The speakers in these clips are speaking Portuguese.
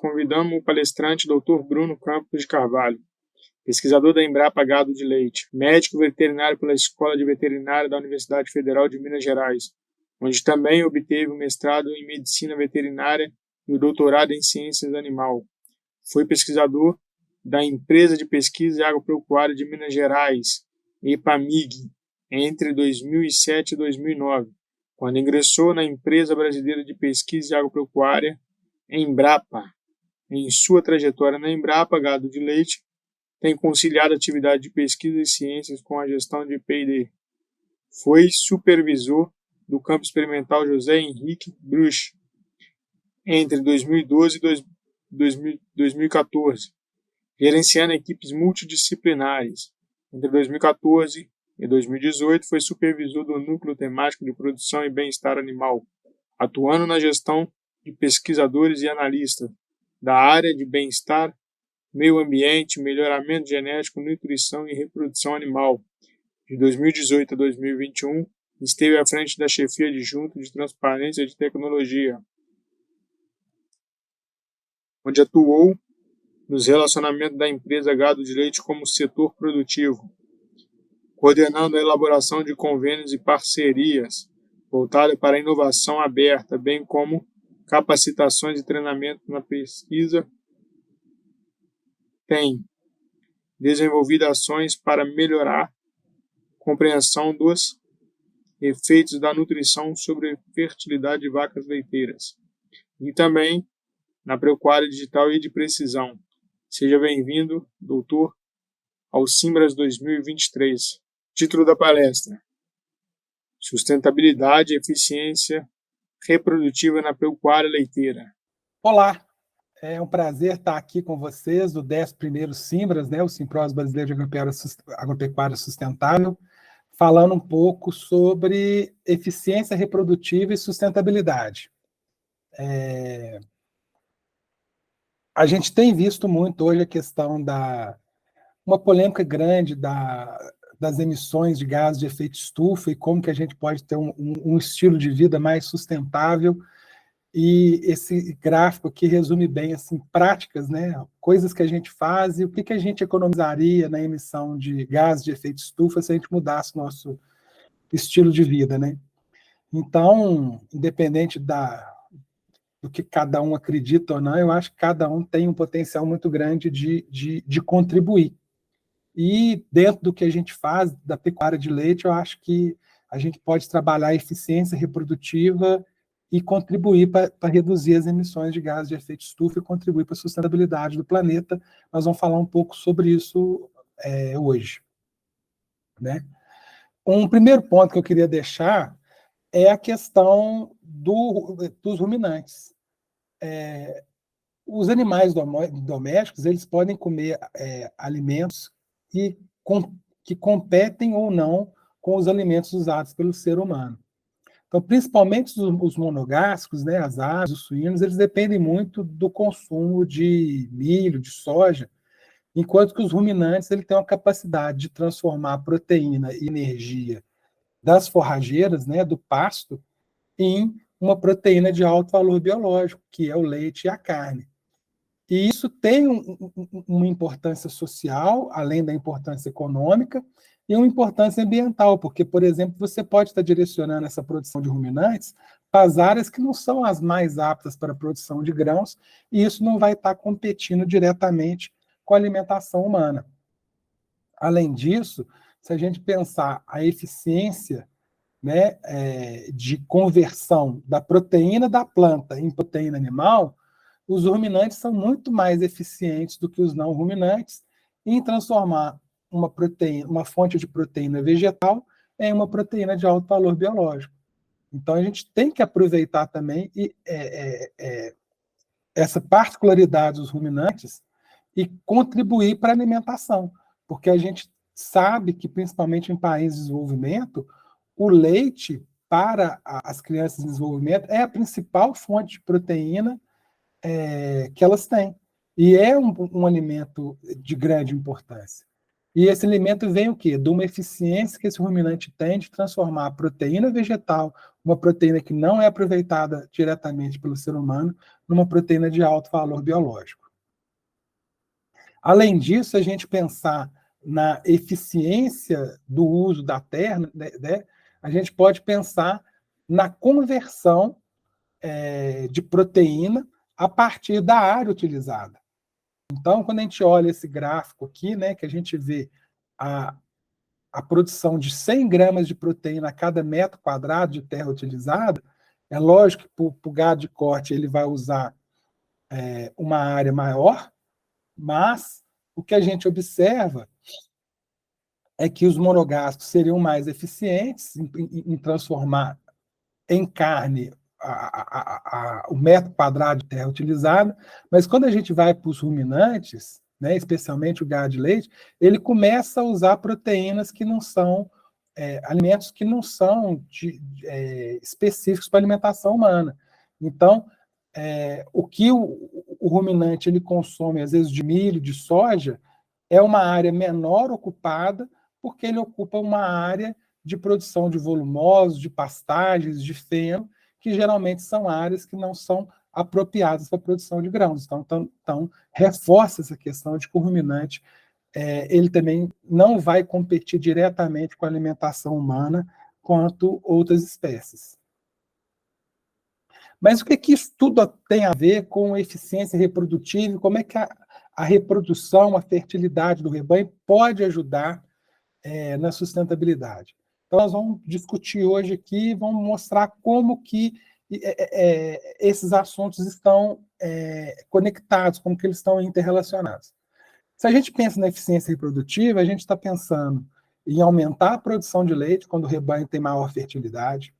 convidamos o palestrante Dr. Bruno Campos de Carvalho, pesquisador da Embrapa Gado de Leite, médico veterinário pela Escola de Veterinária da Universidade Federal de Minas Gerais, onde também obteve o mestrado em Medicina Veterinária e o doutorado em Ciências Animal. Foi pesquisador da Empresa de Pesquisa Agropecuária de Minas Gerais, EPAMIG, entre 2007 e 2009, quando ingressou na Empresa Brasileira de Pesquisa Agropecuária, Embrapa. Em sua trajetória na Embrapa Gado de Leite, tem conciliado a atividade de pesquisa e ciências com a gestão de P&D. Foi supervisor do Campo Experimental José Henrique Bruch entre 2012 e 2014, gerenciando equipes multidisciplinares. Entre 2014 e 2018, foi supervisor do Núcleo Temático de Produção e Bem-Estar Animal, atuando na gestão de pesquisadores e analistas da área de bem-estar, meio ambiente, melhoramento genético, nutrição e reprodução animal. De 2018 a 2021, esteve à frente da chefia adjunta de transparência de tecnologia, onde atuou nos relacionamentos da empresa Gado de Leite como setor produtivo, coordenando a elaboração de convênios e parcerias voltadas para a inovação aberta, bem como capacitações e treinamento na pesquisa. Tem desenvolvido ações para melhorar a compreensão dos efeitos da nutrição sobre a fertilidade de vacas leiteiras e também na pecuária digital e de precisão. Seja bem-vindo, doutor, ao Simbras 2023. Título da palestra: Sustentabilidade e Eficiência Reprodutiva na Pecuária Leiteira. Olá, é um prazer estar aqui com vocês do 11º Simbras, o Simprósio Brasileiro de Agropecuária Sustentável, falando um pouco sobre eficiência reprodutiva e sustentabilidade. A gente tem visto muito hoje a questão uma polêmica grande das emissões de gases de efeito estufa e como que a gente pode ter um estilo de vida mais sustentável. E esse gráfico aqui resume bem assim, práticas, coisas que a gente faz e o que a gente economizaria na emissão de gases de efeito estufa se a gente mudasse o nosso estilo de vida. Então, independente do que cada um acredita ou não, eu acho que cada um tem um potencial muito grande de contribuir. E dentro do que a gente faz, da pecuária de leite, eu acho que a gente pode trabalhar a eficiência reprodutiva e contribuir para reduzir as emissões de gases de efeito estufa e contribuir para a sustentabilidade do planeta. Nós vamos falar um pouco sobre isso hoje. Um primeiro ponto que eu queria deixar é a questão dos ruminantes. Os animais domésticos, eles podem comer alimentos que competem ou não com os alimentos usados pelo ser humano. Então, principalmente os monogástricos, as aves, os suínos, eles dependem muito do consumo de milho, de soja, enquanto que os ruminantes ele têm uma capacidade de transformar a proteína e energia das forrageiras, do pasto, em uma proteína de alto valor biológico, que é o leite e a carne. E isso tem uma importância social, além da importância econômica, e uma importância ambiental, porque, por exemplo, você pode estar direcionando essa produção de ruminantes para as áreas que não são as mais aptas para a produção de grãos, e isso não vai estar competindo diretamente com a alimentação humana. Além disso, se a gente pensar a eficiência de conversão da proteína da planta em proteína animal, os ruminantes são muito mais eficientes do que os não ruminantes em transformar uma fonte de proteína vegetal em uma proteína de alto valor biológico. Então, a gente tem que aproveitar também essa particularidade dos ruminantes e contribuir para a alimentação, porque a gente sabe que, principalmente em países de desenvolvimento, o leite para as crianças em desenvolvimento é a principal fonte de proteína que elas têm. E é um alimento de grande importância. E esse alimento vem o quê? De uma eficiência que esse ruminante tem de transformar a proteína vegetal, uma proteína que não é aproveitada diretamente pelo ser humano, numa proteína de alto valor biológico. Além disso, a gente pensar na eficiência do uso da terra, né, a gente pode pensar na conversão de proteína a partir da área utilizada. Então, quando a gente olha esse gráfico aqui, né, que a gente vê a produção de 100 gramas de proteína a cada metro quadrado de terra utilizada, é lógico que para o gado de corte ele vai usar uma área maior, mas o que a gente observa é que os monogástricos seriam mais eficientes em transformar em carne o metro quadrado de terra utilizado, mas quando a gente vai para os ruminantes, né, especialmente o gado de leite, ele começa a usar proteínas que não são, alimentos que não são específicos para a alimentação humana. Então, o que o ruminante ele consome, às vezes, de milho, de soja, é uma área menor ocupada, porque ele ocupa uma área de produção de volumosos, de pastagens, de feno, que geralmente são áreas que não são apropriadas para a produção de grãos. Então, reforça essa questão de que o ruminante ele também não vai competir diretamente com a alimentação humana quanto outras espécies. Mas o que isso tudo tem a ver com eficiência reprodutiva e como é que a reprodução, a fertilidade do rebanho pode ajudar na sustentabilidade? Então, nós vamos discutir hoje aqui, vamos mostrar como que esses assuntos estão conectados, como que eles estão interrelacionados. Se a gente pensa na eficiência reprodutiva, a gente está pensando em aumentar a produção de leite quando o rebanho tem maior fertilidade.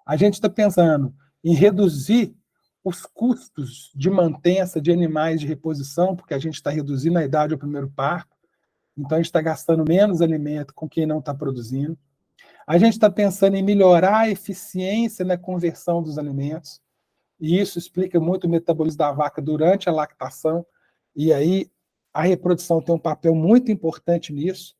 A gente está pensando em reduzir os custos de mantença de animais de reposição, porque a gente está reduzindo a idade ao primeiro parto, então a gente está gastando menos alimento com quem não está produzindo. A gente está pensando em melhorar a eficiência na conversão dos alimentos, e isso explica muito o metabolismo da vaca durante a lactação, e aí a reprodução tem um papel muito importante nisso,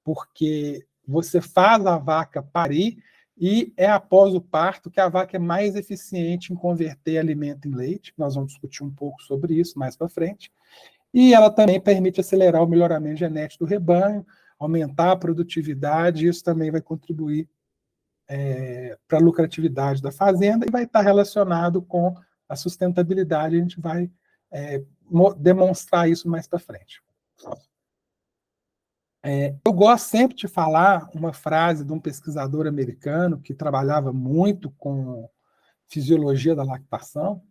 porque você faz a vaca parir e é após o parto que a vaca é mais eficiente em converter alimento em leite. Nós vamos discutir um pouco sobre isso mais para frente. E ela também permite acelerar o melhoramento genético do rebanho, aumentar a produtividade, e isso também vai contribuir para a lucratividade da fazenda e vai estar relacionado com a sustentabilidade. A gente vai demonstrar isso mais para frente. Eu gosto sempre de falar uma frase de um pesquisador americano que trabalhava muito com fisiologia da lactação,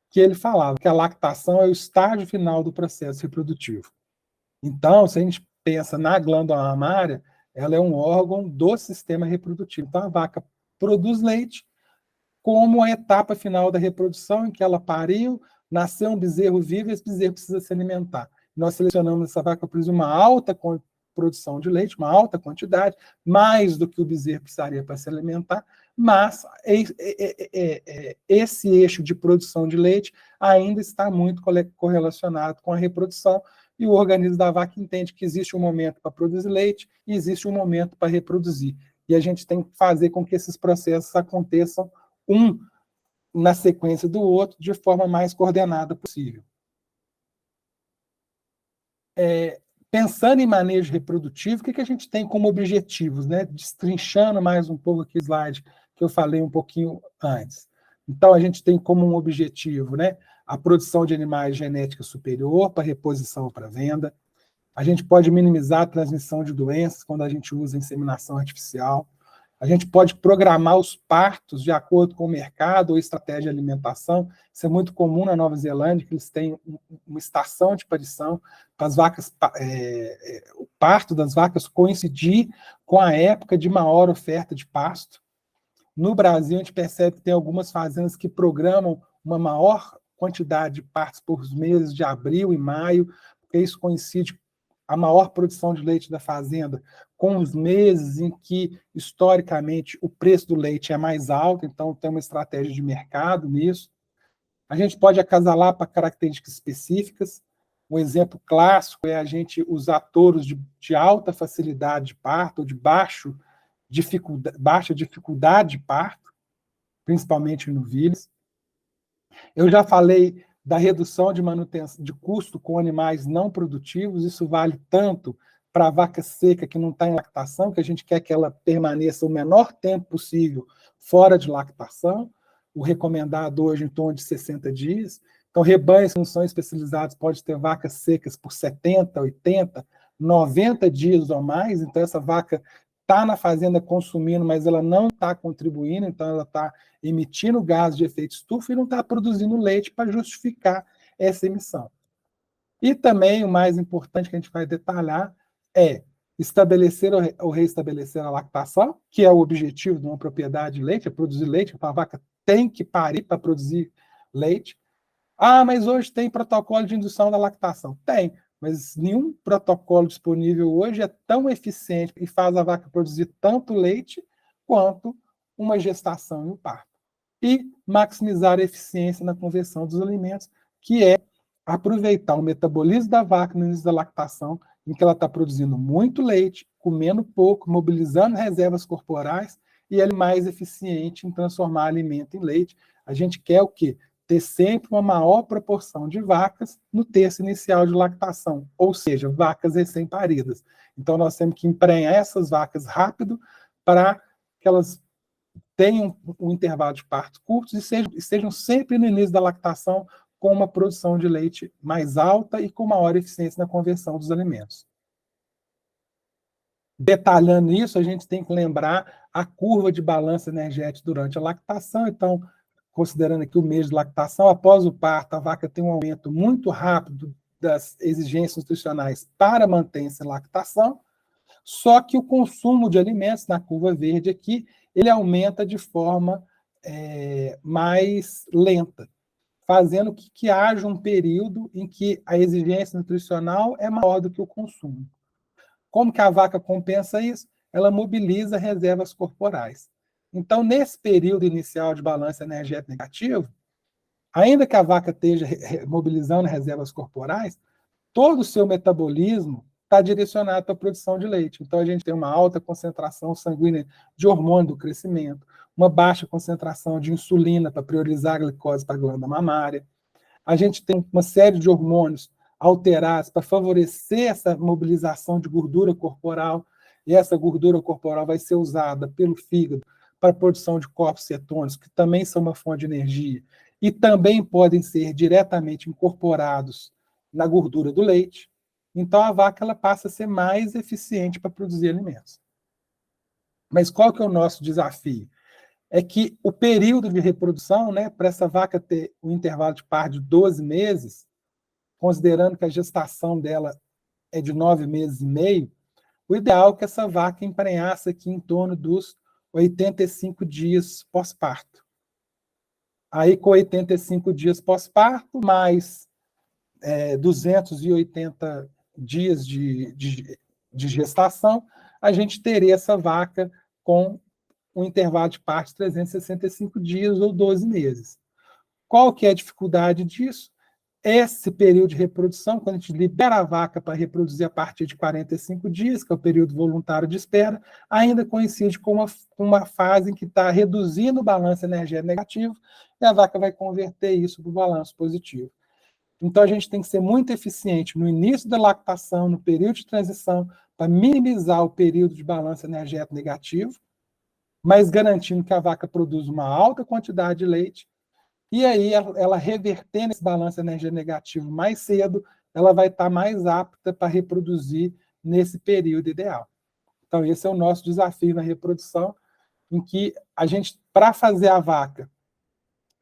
que ele falava que a lactação é o estágio final do processo reprodutivo. Então, se a gente pensa na glândula mamária, ela é um órgão do sistema reprodutivo. Então, a vaca produz leite como a etapa final da reprodução, em que ela pariu, nasceu um bezerro vivo e esse bezerro precisa se alimentar. Nós selecionamos essa vaca para produzir uma alta produção de leite, uma alta quantidade, mais do que o bezerro precisaria para se alimentar, mas esse eixo de produção de leite ainda está muito correlacionado com a reprodução, e o organismo da vaca entende que existe um momento para produzir leite e existe um momento para reproduzir. E a gente tem que fazer com que esses processos aconteçam um na sequência do outro, de forma mais coordenada possível. Pensando em manejo reprodutivo, o que a gente tem como objetivos, né? Destrinchando mais um pouco aqui o slide que eu falei um pouquinho antes. Então, a gente tem como um objetivo, né, a produção de animais genética superior para reposição ou para venda. A gente pode minimizar a transmissão de doenças quando a gente usa inseminação artificial. A gente pode programar os partos de acordo com o mercado ou estratégia de alimentação. Isso é muito comum na Nova Zelândia, que eles têm uma estação de parição para as vacas, o parto das vacas coincidir com a época de maior oferta de pasto. No Brasil, a gente percebe que tem algumas fazendas que programam uma maior quantidade de partos por meses de abril e maio, porque isso coincide a maior produção de leite da fazenda com os meses em que, historicamente, o preço do leite é mais alto, então tem uma estratégia de mercado nisso. A gente pode acasalar para características específicas. Um exemplo clássico é a gente usar touros de alta facilidade de parto, ou de baixa dificuldade de parto, principalmente em novilhas. Eu já falei da redução de manutenção de custo com animais não produtivos, isso vale tanto para a vaca seca que não está em lactação, que a gente quer que ela permaneça o menor tempo possível fora de lactação, o recomendado hoje em torno de 60 dias. Então, rebanhos que não são especializados pode ter vacas secas por 70, 80, 90 dias ou mais, então essa vaca está na fazenda consumindo, mas ela não está contribuindo, então ela está emitindo gases de efeito estufa e não está produzindo leite para justificar essa emissão. E também o mais importante que a gente vai detalhar é estabelecer ou reestabelecer a lactação, que é o objetivo de uma propriedade de leite, é produzir leite, a vaca tem que parir para produzir leite. Ah, mas hoje tem protocolo de indução da lactação. Tem, mas nenhum protocolo disponível hoje é tão eficiente e faz a vaca produzir tanto leite quanto uma gestação e um parto. E maximizar a eficiência na conversão dos alimentos, que é aproveitar o metabolismo da vaca no início da lactação, em que ela está produzindo muito leite, comendo pouco, mobilizando reservas corporais, e ela é mais eficiente em transformar alimento em leite. A gente quer o quê? Ter sempre uma maior proporção de vacas no terço inicial de lactação, ou seja, vacas recém-paridas. Então, nós temos que emprenhar essas vacas rápido para que elas tenham um intervalo de parto curto e estejam sempre no início da lactação com uma produção de leite mais alta e com maior eficiência na conversão dos alimentos. Detalhando isso, a gente tem que lembrar a curva de balanço energético durante a lactação. Então, considerando aqui o mês de lactação, após o parto, a vaca tem um aumento muito rápido das exigências nutricionais para manter-se em lactação, só que o consumo de alimentos, na curva verde aqui, ele aumenta de forma mais lenta, fazendo que haja um período em que a exigência nutricional é maior do que o consumo. Como que a vaca compensa isso? Ela mobiliza reservas corporais. Então, nesse período inicial de balanço energético negativo, ainda que a vaca esteja mobilizando reservas corporais, todo o seu metabolismo está direcionado para a produção de leite. Então, a gente tem uma alta concentração sanguínea de hormônio do crescimento, uma baixa concentração de insulina para priorizar a glicose para a glândula mamária. A gente tem uma série de hormônios alterados para favorecer essa mobilização de gordura corporal, e essa gordura corporal vai ser usada pelo fígado para a produção de corpos cetônicos, que também são uma fonte de energia, e também podem ser diretamente incorporados na gordura do leite. Então, a vaca ela passa a ser mais eficiente para produzir alimentos. Mas qual que é o nosso desafio? É que o período de reprodução, né, para essa vaca ter um intervalo de parto de 12 meses, considerando que a gestação dela é de 9 meses e meio, o ideal é que essa vaca emprenhasse aqui em torno dos 85 dias pós-parto. Aí, com 85 dias pós-parto, mais 280 dias de gestação, a gente teria essa vaca com um intervalo de parto de 365 dias ou 12 meses. Qual que é a dificuldade disso? Esse período de reprodução, quando a gente libera a vaca para reproduzir a partir de 45 dias, que é o período voluntário de espera, ainda coincide com uma fase em que está reduzindo o balanço energético negativo e a vaca vai converter isso para o balanço positivo. Então, a gente tem que ser muito eficiente no início da lactação, no período de transição, para minimizar o período de balanço energético negativo, mas garantindo que a vaca produza uma alta quantidade de leite. E aí, ela revertendo esse balanço energético negativo mais cedo, ela vai estar mais apta para reproduzir nesse período ideal. Então, esse é o nosso desafio na reprodução, em que a gente, para fazer a vaca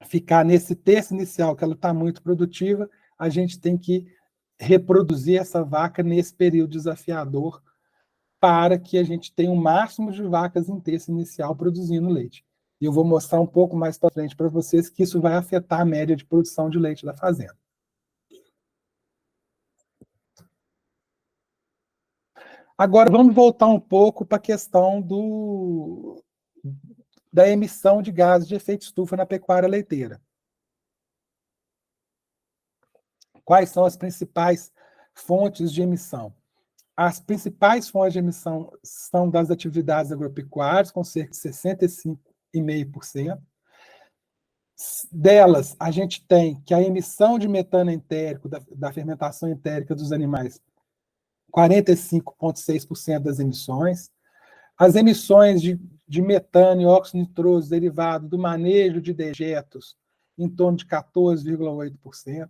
ficar nesse terço inicial, que ela está muito produtiva, a gente tem que reproduzir essa vaca nesse período desafiador para que a gente tenha o máximo de vacas em terço inicial produzindo leite. E eu vou mostrar um pouco mais para frente para vocês que isso vai afetar a média de produção de leite da fazenda. Agora, vamos voltar um pouco para a questão da emissão de gases de efeito estufa na pecuária leiteira. Quais são as principais fontes de emissão? As principais fontes de emissão são das atividades agropecuárias, com cerca de 65,5%. Delas, a gente tem que a emissão de metano entérico, da fermentação entérica dos animais, 45,6% das emissões. As emissões de metano e óxido nitroso derivado do manejo de dejetos, em torno de 14,8%.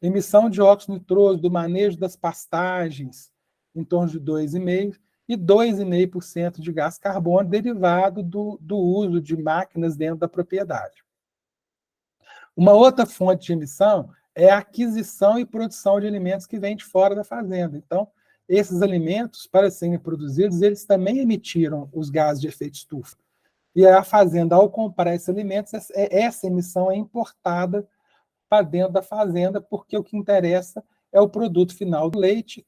Emissão de óxido nitroso do manejo das pastagens, em torno de 2,5%, e 2,5% de gás carbônico derivado do uso de máquinas dentro da propriedade. Uma outra fonte de emissão é a aquisição e produção de alimentos que vêm de fora da fazenda. Então, esses alimentos, para serem produzidos, eles também emitiram os gases de efeito estufa. E a fazenda, ao comprar esses alimentos, essa emissão é importada para dentro da fazenda, porque o que interessa é o produto final do leite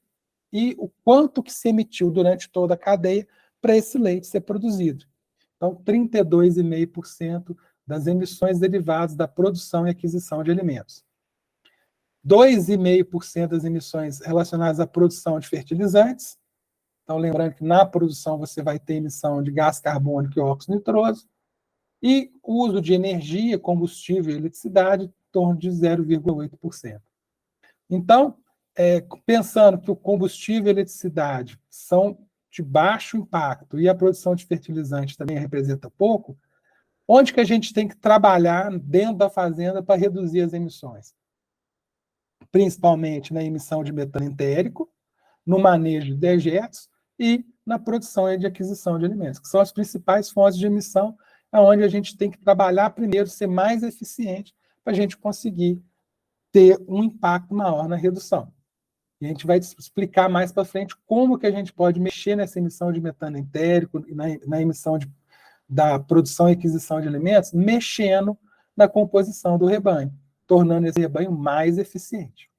e o quanto que se emitiu durante toda a cadeia para esse leite ser produzido. Então, 32,5% das emissões derivadas da produção e aquisição de alimentos. 2,5% das emissões relacionadas à produção de fertilizantes. Então, lembrando que na produção você vai ter emissão de gás carbônico e óxido nitroso. E uso de energia, combustível e eletricidade, em torno de 0,8%. Então, pensando que o combustível e a eletricidade são de baixo impacto e a produção de fertilizante também representa pouco, onde que a gente tem que trabalhar dentro da fazenda para reduzir as emissões? Principalmente na emissão de metano entérico, no manejo de dejetos e na produção e de aquisição de alimentos, que são as principais fontes de emissão, onde a gente tem que trabalhar primeiro, ser mais eficiente, para a gente conseguir ter um impacto maior na redução. E a gente vai explicar mais para frente como que a gente pode mexer nessa emissão de metano entérico, na emissão da produção e aquisição de alimentos, mexendo na composição do rebanho, tornando esse rebanho mais eficiente.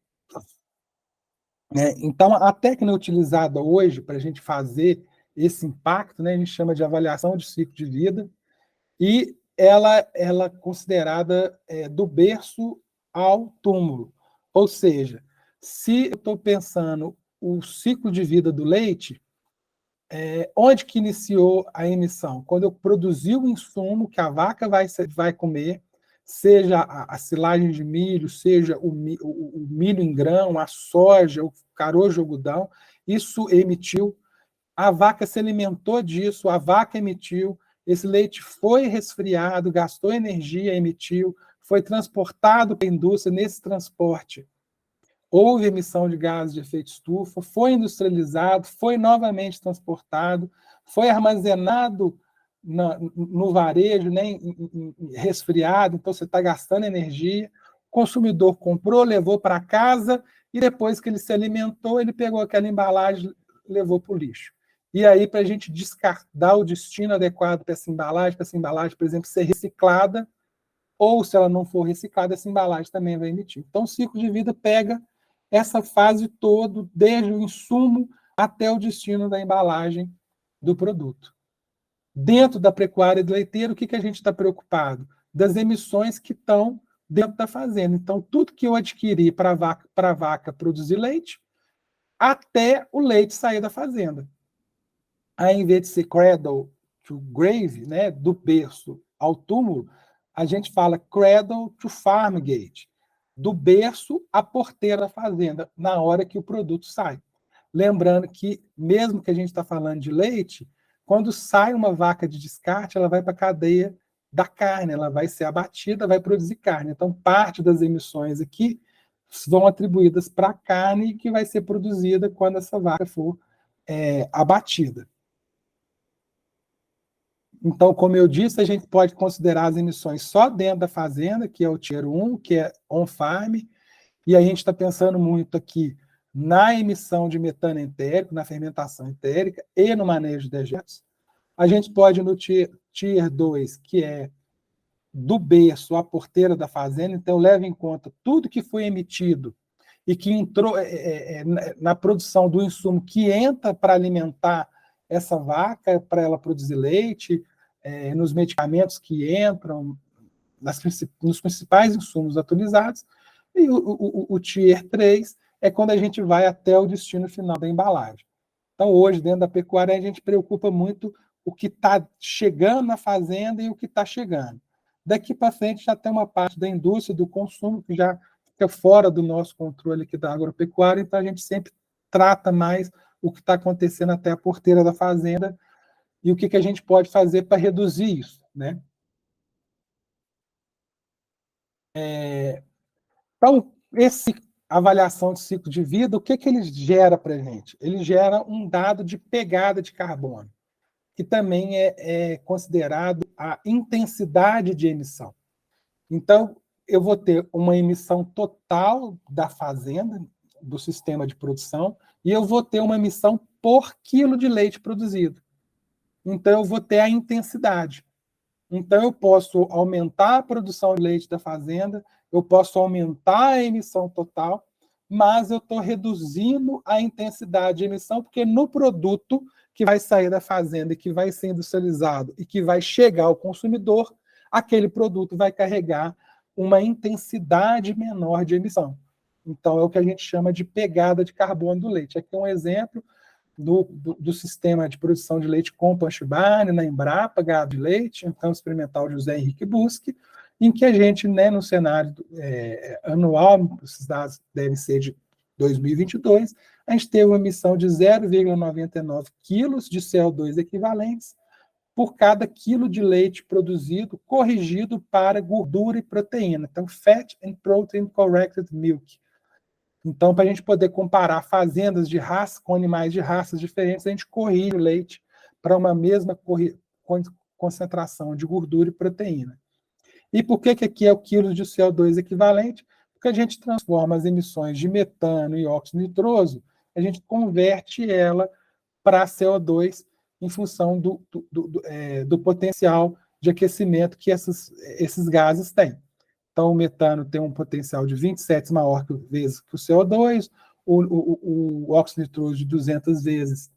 Então, a técnica utilizada hoje para a gente fazer esse impacto, a gente chama de avaliação de ciclo de vida, e ela é considerada do berço ao túmulo. Ou seja, se eu estou pensando o ciclo de vida do leite, onde que iniciou a emissão? Quando eu produzi o insumo que a vaca vai comer, seja a silagem de milho, seja o milho em grão, a soja, o carojo de algodão, isso emitiu, a vaca se alimentou disso, a vaca emitiu, esse leite foi resfriado, gastou energia, emitiu, foi transportado para a indústria. Nesse transporte houve emissão de gases de efeito estufa, foi industrializado, foi novamente transportado, foi armazenado no varejo, resfriado, então você está gastando energia, o consumidor comprou, levou para casa, e depois que ele se alimentou, ele pegou aquela embalagem e levou para o lixo. E aí, para a gente dar o destino adequado para essa embalagem, por exemplo, ser reciclada, ou se ela não for reciclada, essa embalagem também vai emitir. Então, o ciclo de vida pega essa fase toda, desde o insumo até o destino da embalagem do produto. Dentro da pecuária do leiteiro, o que a gente está preocupado? Das emissões que estão dentro da fazenda. Então, tudo que eu adquiri para a vaca produzir leite, até o leite sair da fazenda. Aí, em vez de ser cradle to grave, do berço ao túmulo, a gente fala cradle to farm gate, do berço à porteira da fazenda, na hora que o produto sai. Lembrando que, mesmo que a gente está falando de leite, quando sai uma vaca de descarte, ela vai para a cadeia da carne, ela vai ser abatida, vai produzir carne. Então, parte das emissões aqui vão atribuídas para a carne que vai ser produzida quando essa vaca for abatida. Então, como eu disse, a gente pode considerar as emissões só dentro da fazenda, que é o Tier 1, que é on-farm, e a gente está pensando muito aqui na emissão de metano entérico, na fermentação entérica e no manejo de dejetos. A gente pode ir no Tier 2, que é do berço à porteira da fazenda, então leva em conta tudo que foi emitido e que entrou na produção do insumo que entra para alimentar essa vaca, para ela produzir leite, nos medicamentos que entram, nos principais insumos atualizados, e o Tier 3 é quando a gente vai até o destino final da embalagem. Então, hoje, dentro da pecuária, a gente preocupa muito o que está chegando na fazenda e o que está chegando. Daqui para frente já tem uma parte da indústria, do consumo, que já fica fora do nosso controle aqui da agropecuária, então a gente sempre trata mais o que está acontecendo até a porteira da fazenda e o que a gente pode fazer para reduzir isso, né? Então, essa avaliação de ciclo de vida, o que ele gera para a gente? Ele gera um dado de pegada de carbono, que também é considerado a intensidade de emissão. Então, eu vou ter uma emissão total da fazenda, do sistema de produção, e eu vou ter uma emissão por quilo de leite produzido. Então, eu vou ter a intensidade. Então, eu posso aumentar a produção de leite da fazenda, eu posso aumentar a emissão total, mas eu estou reduzindo a intensidade de emissão, porque no produto que vai sair da fazenda e que vai ser industrializado e que vai chegar ao consumidor, aquele produto vai carregar uma intensidade menor de emissão. Então, é o que a gente chama de pegada de carbono do leite. Aqui é um exemplo do sistema de produção de leite com punch barn, na Embrapa, gado de leite, um campo experimental de José Henrique Busque, em que a gente, né, no cenário anual, esses dados devem ser de 2022, a gente teve uma emissão de 0,99 quilos de CO2 equivalentes por cada quilo de leite produzido, corrigido para gordura e proteína. Então, Fat and Protein Corrected Milk. Então, para a gente poder comparar fazendas de raça com animais de raças diferentes, a gente corrige o leite para uma mesma concentração de gordura e proteína. E por que aqui é o quilo de CO2 equivalente? Porque a gente transforma as emissões de metano e óxido nitroso, a gente converte ela para CO2 em função do potencial de aquecimento que esses gases têm. Então, o metano tem um potencial de 27 maior vezes que o CO2, o óxido nitroso de 200 vezes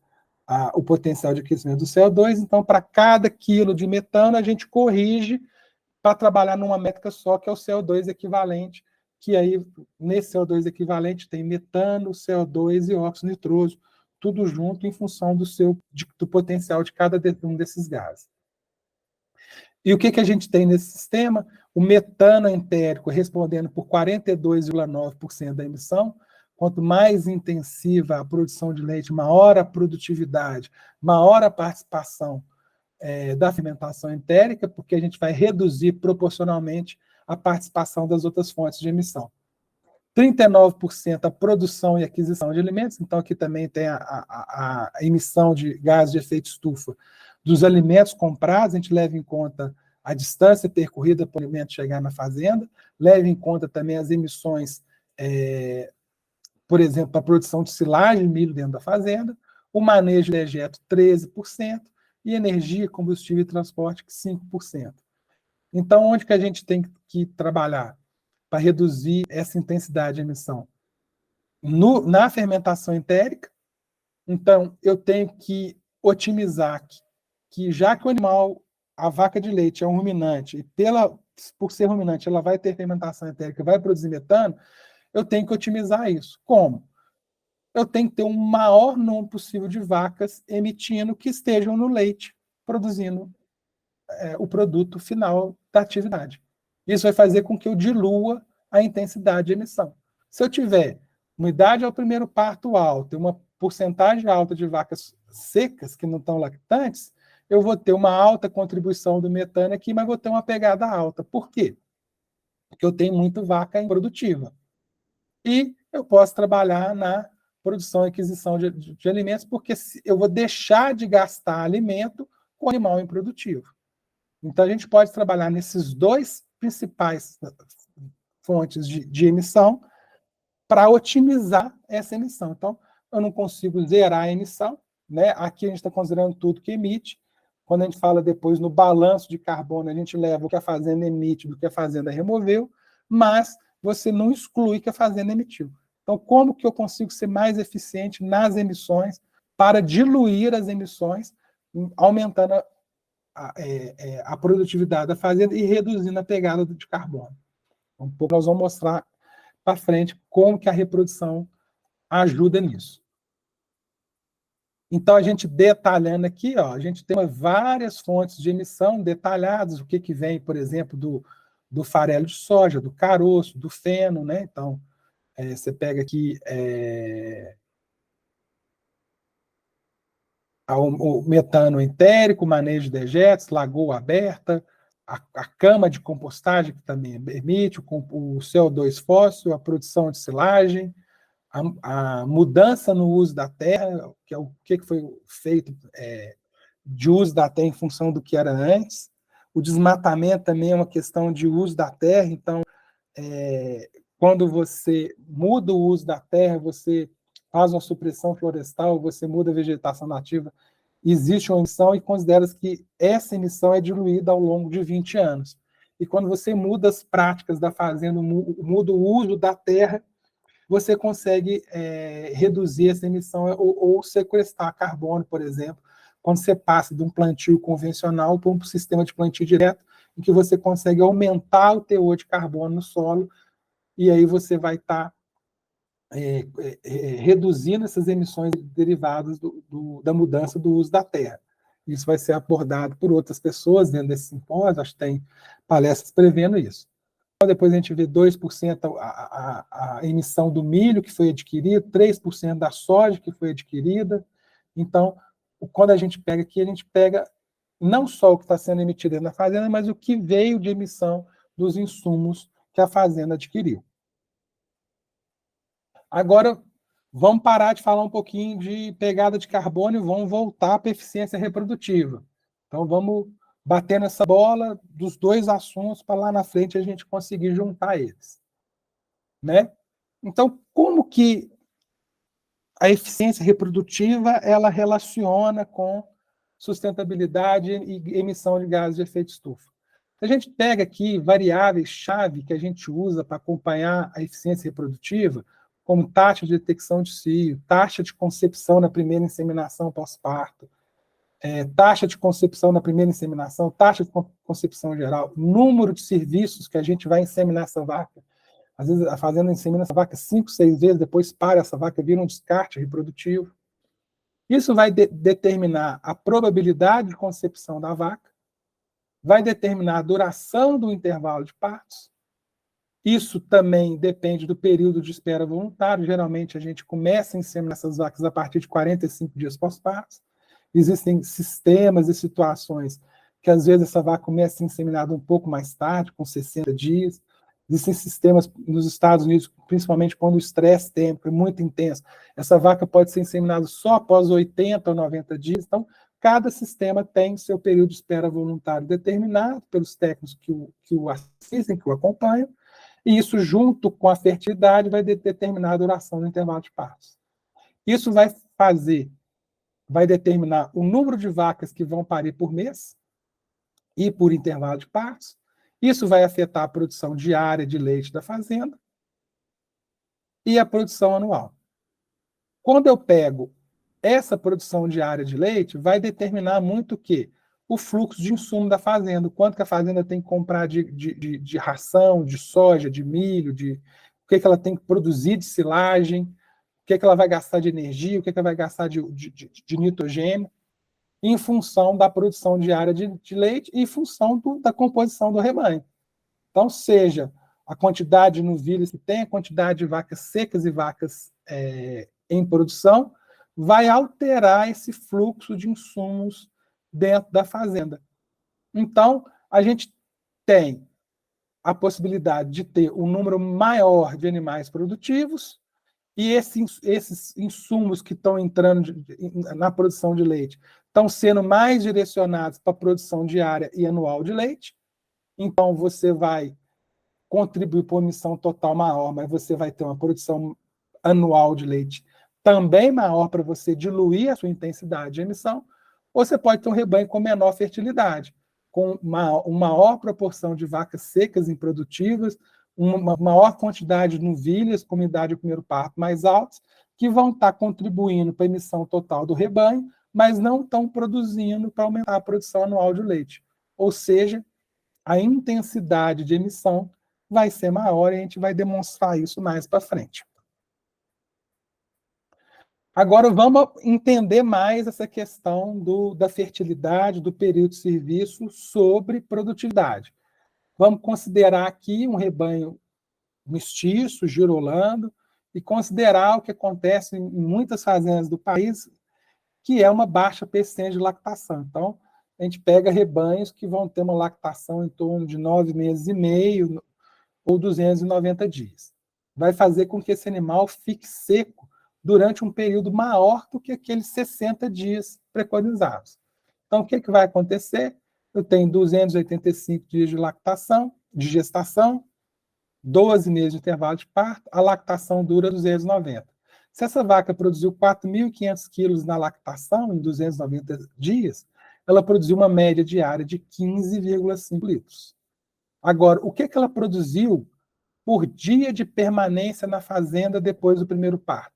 o potencial de aquecimento do CO2. Então, para cada quilo de metano, a gente corrige para trabalhar numa métrica só, que é o CO2 equivalente, que aí, nesse CO2 equivalente, tem metano, CO2 e óxido nitroso, tudo junto em função do potencial de cada um desses gases. E o que a gente tem nesse sistema? O metano entérico respondendo por 42,9% da emissão. Quanto mais intensiva a produção de leite, maior a produtividade, maior a participação da fermentação entérica, porque a gente vai reduzir proporcionalmente a participação das outras fontes de emissão. 39% a produção e aquisição de alimentos, então aqui também tem a emissão de gases de efeito estufa dos alimentos comprados, a gente leva em conta a distância percorrida para o alimento chegar na fazenda, leva em conta também as emissões, por exemplo, a produção de silagem de milho dentro da fazenda, o manejo de dejeto 13%, e energia, combustível e transporte 5%. Então, onde que a gente tem que trabalhar para reduzir essa intensidade de emissão? Na fermentação entérica, então, eu tenho que otimizar que já que o animal, a vaca de leite é um ruminante, e por ser ruminante, ela vai ter fermentação entérica, vai produzir metano, eu tenho que otimizar isso. Como? Eu tenho que ter um maior número possível de vacas emitindo que estejam no leite, produzindo o produto final da atividade. Isso vai fazer com que eu dilua a intensidade de emissão. Se eu tiver uma idade ao primeiro parto alta e uma porcentagem alta de vacas secas que não estão lactantes, eu vou ter uma alta contribuição do metano aqui, mas vou ter uma pegada alta. Por quê? Porque eu tenho muito vaca improdutiva. E eu posso trabalhar na produção e aquisição de alimentos, porque eu vou deixar de gastar alimento com animal improdutivo. Então, a gente pode trabalhar nesses dois principais fontes de emissão para otimizar essa emissão. Então, eu não consigo zerar a emissão, né? Aqui a gente está considerando tudo que emite. Quando a gente fala depois no balanço de carbono, a gente leva o que a fazenda emite do que a fazenda removeu, mas você não exclui que a fazenda emitiu. Então, como que eu consigo ser mais eficiente nas emissões para diluir as emissões, aumentando a produtividade da fazenda e reduzindo a pegada de carbono? Um pouco nós vamos mostrar para frente como que a reprodução ajuda nisso. Então, a gente detalhando aqui, ó, a gente tem várias fontes de emissão detalhadas, o que vem, por exemplo, do farelo de soja, do caroço, do feno, né? Então, você pega aqui o metano entérico, manejo de dejetos, lagoa aberta, a cama de compostagem, que também emite, o CO2 fóssil, a produção de silagem, a mudança no uso da terra, que é o que foi feito de uso da terra em função do que era antes. O desmatamento também é uma questão de uso da terra, então, quando você muda o uso da terra, você faz uma supressão florestal, você muda a vegetação nativa, existe uma emissão e considera-se que essa emissão é diluída ao longo de 20 anos. E quando você muda as práticas da fazenda, muda o uso da terra, você consegue reduzir essa emissão ou sequestrar carbono, por exemplo, quando você passa de um plantio convencional para um sistema de plantio direto, em que você consegue aumentar o teor de carbono no solo, e aí você vai estar reduzindo essas emissões derivadas da mudança do uso da terra. Isso vai ser abordado por outras pessoas dentro desse simpósio, acho que tem palestras prevendo isso. Depois a gente vê 2% a emissão do milho que foi adquirido, 3% da soja que foi adquirida. Então, quando a gente pega aqui, a gente pega não só o que está sendo emitido na fazenda, mas o que veio de emissão dos insumos que a fazenda adquiriu. Agora, vamos parar de falar um pouquinho de pegada de carbono e vamos voltar para a eficiência reprodutiva. Então, vamos bater nessa bola dos dois assuntos para lá na frente a gente conseguir juntar eles. Né? Então, como que a eficiência reprodutiva ela relaciona com sustentabilidade e emissão de gases de efeito estufa? A gente pega aqui variáveis-chave que a gente usa para acompanhar a eficiência reprodutiva, como taxa de detecção de cio, taxa de concepção na primeira inseminação pós-parto, taxa de concepção na primeira inseminação, taxa de concepção geral, número de serviços que a gente vai inseminar essa vaca. Às vezes a fazenda insemina essa vaca 5, 6 vezes, depois para, essa vaca vira um descarte reprodutivo. Isso vai determinar a probabilidade de concepção da vaca, vai determinar a duração do intervalo de partos. Isso também depende do período de espera voluntário. Geralmente a gente começa a inseminar essas vacas a partir de 45 dias pós-parto. Existem sistemas e situações que às vezes essa vaca começa a ser inseminada um pouco mais tarde, com 60 dias. Existem sistemas nos Estados Unidos, principalmente quando o estresse térmico é muito intenso. Essa vaca pode ser inseminada só após 80 ou 90 dias. Então, cada sistema tem seu período de espera voluntário determinado pelos técnicos que o assistem, que o acompanham, e isso, junto com a fertilidade, vai determinar a duração do intervalo de partos. Isso vai determinar o número de vacas que vão parir por mês e por intervalo de partos. Isso vai afetar a produção diária de leite da fazenda e a produção anual. Quando eu pego essa produção diária de leite, vai determinar muito o quê? O fluxo de insumo da fazenda, quanto que a fazenda tem que comprar de ração, de soja, de milho, o que ela tem que produzir de silagem, o que ela vai gastar de energia, o que ela vai gastar de nitrogênio, em função da produção diária de leite e em função da composição do rebanho. Então, seja a quantidade de novilhas que tem, a quantidade de vacas secas e vacas em produção, vai alterar esse fluxo de insumos dentro da fazenda. Então, a gente tem a possibilidade de ter um número maior de animais produtivos e esses insumos que estão entrando na produção de leite estão sendo mais direcionados para a produção diária e anual de leite. Então, você vai contribuir para uma emissão total maior, mas você vai ter uma produção anual de leite também maior para você diluir a sua intensidade de emissão, ou você pode ter um rebanho com menor fertilidade, com uma maior proporção de vacas secas improdutivas, uma maior quantidade de novilhas com idade de primeiro parto mais altas, que vão estar contribuindo para a emissão total do rebanho, mas não estão produzindo para aumentar a produção anual de leite. Ou seja, a intensidade de emissão vai ser maior e a gente vai demonstrar isso mais para frente. Agora vamos entender mais essa questão da fertilidade, do período de serviço sobre produtividade. Vamos considerar aqui um rebanho mestiço, girolando, e considerar o que acontece em muitas fazendas do país, que é uma baixa persistência de lactação. Então, a gente pega rebanhos que vão ter uma lactação em torno de 9 meses e meio ou 290 dias. Vai fazer com que esse animal fique seco durante um período maior do que aqueles 60 dias preconizados. Então, o que vai acontecer? Eu tenho 285 dias de lactação, de gestação, 12 meses de intervalo de parto, a lactação dura 290. Se essa vaca produziu 4.500 quilos na lactação em 290 dias, ela produziu uma média diária de 15,5 litros. Agora, o que ela produziu por dia de permanência na fazenda depois do primeiro parto?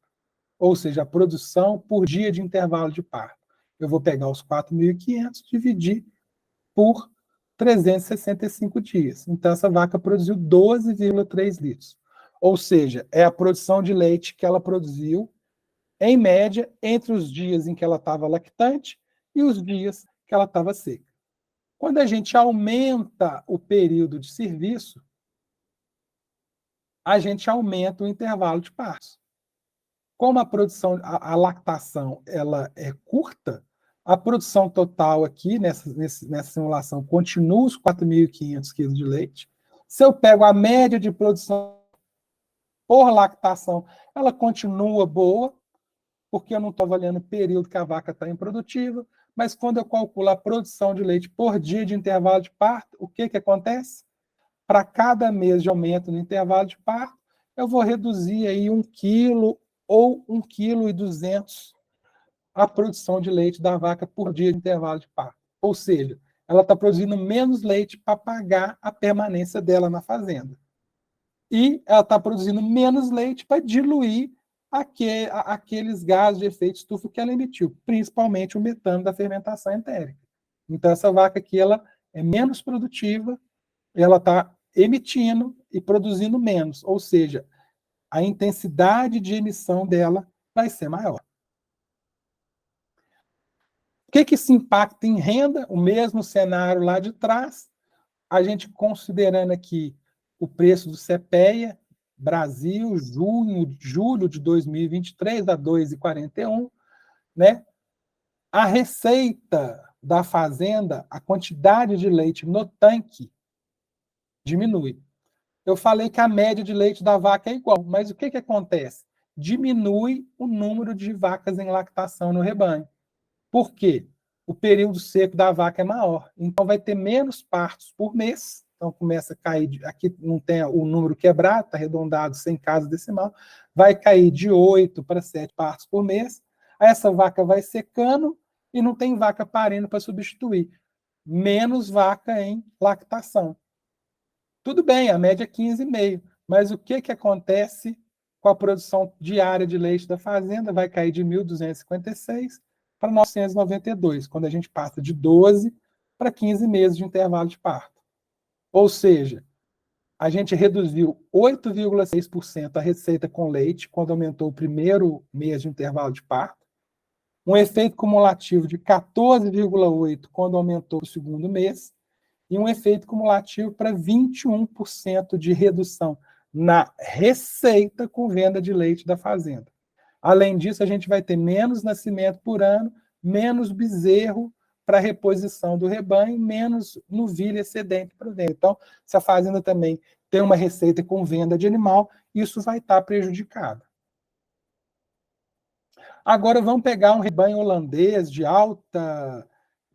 Ou seja, a produção por dia de intervalo de parto. Eu vou pegar os 4.500 e dividir por 365 dias. Então, essa vaca produziu 12,3 litros. Ou seja, é a produção de leite que ela produziu, em média, entre os dias em que ela estava lactante e os dias que ela estava seca. Quando a gente aumenta o período de serviço, a gente aumenta o intervalo de partos. Como a produção, a lactação, ela é curta, a produção total aqui, nessa simulação, continua os 4.500 quilos de leite. Se eu pego a média de produção por lactação, ela continua boa, porque eu não estou avaliando o período que a vaca está improdutiva, mas quando eu calculo a produção de leite por dia de intervalo de parto, o que acontece? Para cada mês de aumento no intervalo de parto, eu vou reduzir aí 1 quilo ou 1,2 kg a produção de leite da vaca por dia de intervalo de parto. Ou seja, ela está produzindo menos leite para pagar a permanência dela na fazenda. E ela está produzindo menos leite para diluir aqueles gases de efeito estufa que ela emitiu, principalmente o metano da fermentação entérica. Então, essa vaca aqui ela é menos produtiva, ela está emitindo e produzindo menos, ou seja, a intensidade de emissão dela vai ser maior. O que isso impacta em renda? O mesmo cenário lá de trás, a gente considerando aqui o preço do CPEA, Brasil, julho de 2023, a 2,41, né? A receita da fazenda, a quantidade de leite no tanque diminui. Eu falei que a média de leite da vaca é igual, mas o que acontece? Diminui o número de vacas em lactação no rebanho. Por quê? O período seco da vaca é maior, então vai ter menos partos por mês. Então começa a cair, aqui não tem o número quebrado, está arredondado sem casa decimal, vai cair de 8 para 7 partos por mês. Aí essa vaca vai secando e não tem vaca parindo para substituir. Menos vaca em lactação. Tudo bem, a média é 15,5, mas o que acontece com a produção diária de leite da fazenda? Vai cair de 1.256 para 992, quando a gente passa de 12 para 15 meses de intervalo de parto. Ou seja, a gente reduziu 8,6% a receita com leite quando aumentou o primeiro mês de intervalo de parto, um efeito cumulativo de 14,8% quando aumentou o segundo mês, e um efeito cumulativo para 21% de redução na receita com venda de leite da fazenda. Além disso, a gente vai ter menos nascimento por ano, menos bezerro para reposição do rebanho, menos novilha excedente para venda. Então, se a fazenda também tem uma receita com venda de animal, isso vai estar prejudicado. Agora vamos pegar um rebanho holandês de alta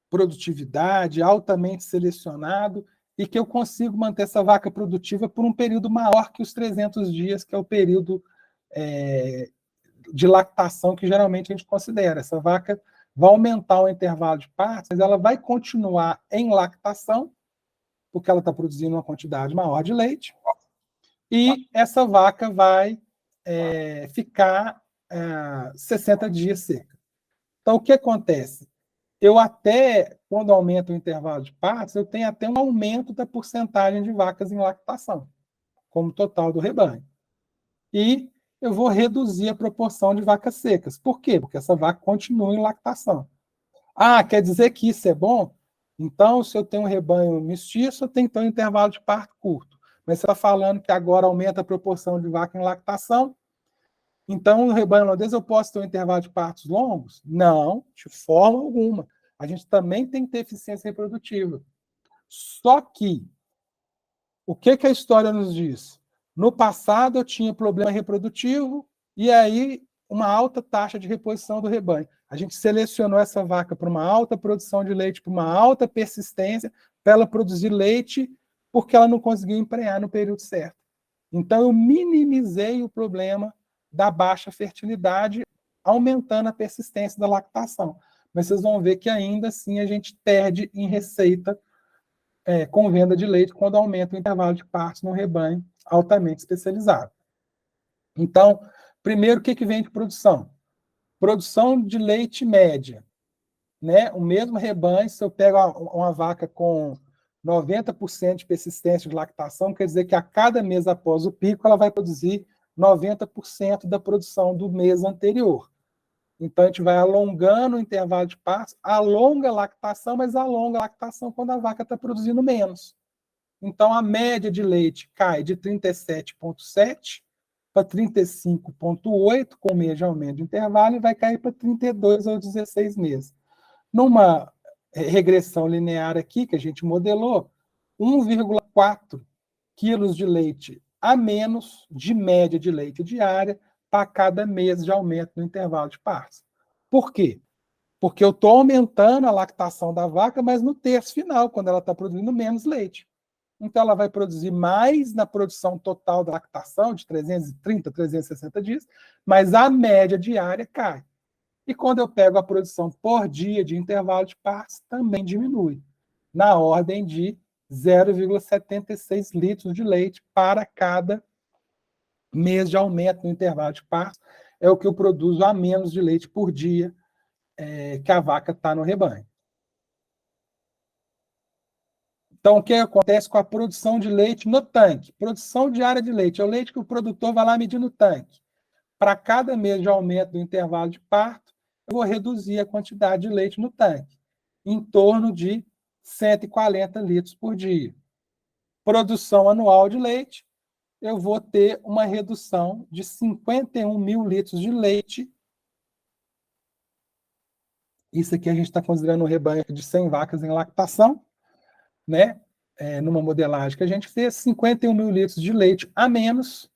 produtividade, altamente selecionado, e que eu consigo manter essa vaca produtiva por um período maior que os 300 dias, que é o período de lactação que geralmente a gente considera. Essa vaca vai aumentar o intervalo de partos, mas ela vai continuar em lactação, porque ela está produzindo uma quantidade maior de leite, e essa vaca vai ficar 60 dias seca. Então, o que acontece? Eu até, quando aumenta o intervalo de partos, eu tenho até um aumento da porcentagem de vacas em lactação, como total do rebanho. E eu vou reduzir a proporção de vacas secas. Por quê? Porque essa vaca continua em lactação. Ah, quer dizer que isso é bom? Então, se eu tenho um rebanho mestiço, eu tenho que ter um intervalo de parto curto. Mas você está falando que agora aumenta a proporção de vaca em lactação, então no rebanho holandês eu posso ter um intervalo de partos longos? Não, de forma alguma. A gente também tem que ter eficiência reprodutiva. Só que, o que a história nos diz? No passado eu tinha problema reprodutivo e aí uma alta taxa de reposição do rebanho. A gente selecionou essa vaca para uma alta produção de leite, para uma alta persistência, para ela produzir leite, porque ela não conseguiu emprenhar no período certo. Então eu minimizei o problema da baixa fertilidade, aumentando a persistência da lactação. Mas vocês vão ver que ainda assim a gente perde em receita com venda de leite quando aumenta o intervalo de partos num rebanho altamente especializado. Então, primeiro, o que vem de produção? Produção de leite média. Né? O mesmo rebanho, se eu pego uma vaca com 90% de persistência de lactação, quer dizer que a cada mês após o pico, ela vai produzir 90% da produção do mês anterior. Então, a gente vai alongando o intervalo de partos, alonga a lactação, mas alonga a lactação quando a vaca está produzindo menos. Então, a média de leite cai de 37,7 para 35,8 com o mês de aumento de intervalo e vai cair para 32 aos 16 meses. Numa regressão linear aqui, que a gente modelou, 1,4 quilos de leite a menos de média de leite diária para cada mês de aumento no intervalo de partos. Por quê? Porque eu estou aumentando a lactação da vaca, mas no terço final, quando ela está produzindo menos leite. Então, ela vai produzir mais na produção total da lactação, de 330, 360 dias, mas a média diária cai. E quando eu pego a produção por dia de intervalo de partos, também diminui, na ordem de 0,76 litros de leite para cada mês de aumento no intervalo de partos. É o que eu produzo a menos de leite por dia que a vaca está no rebanho. Então, o que acontece com a produção de leite no tanque? Produção diária de leite é o leite que o produtor vai lá medir no tanque. Para cada mês de aumento do intervalo de parto, eu vou reduzir a quantidade de leite no tanque, em torno de 140 litros por dia. Produção anual de leite, eu vou ter uma redução de 51 mil litros de leite. Isso aqui a gente está considerando um rebanho de 100 vacas em lactação, né? Numa modelagem que a gente fez, 51 mil litros de leite a menos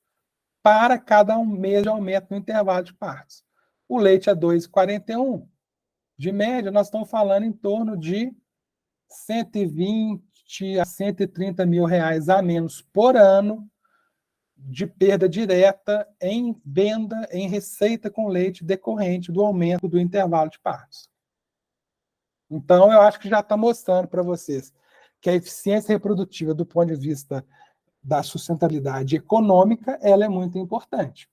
para cada mês de aumento no intervalo de partos. O leite é 2,41. De média, nós estamos falando em torno de 120 a 130 mil reais a menos por ano de perda direta em venda, em receita com leite decorrente do aumento do intervalo de partos. Então, eu acho que já está mostrando para vocês que a eficiência reprodutiva do ponto de vista da sustentabilidade econômica, ela é muito importante.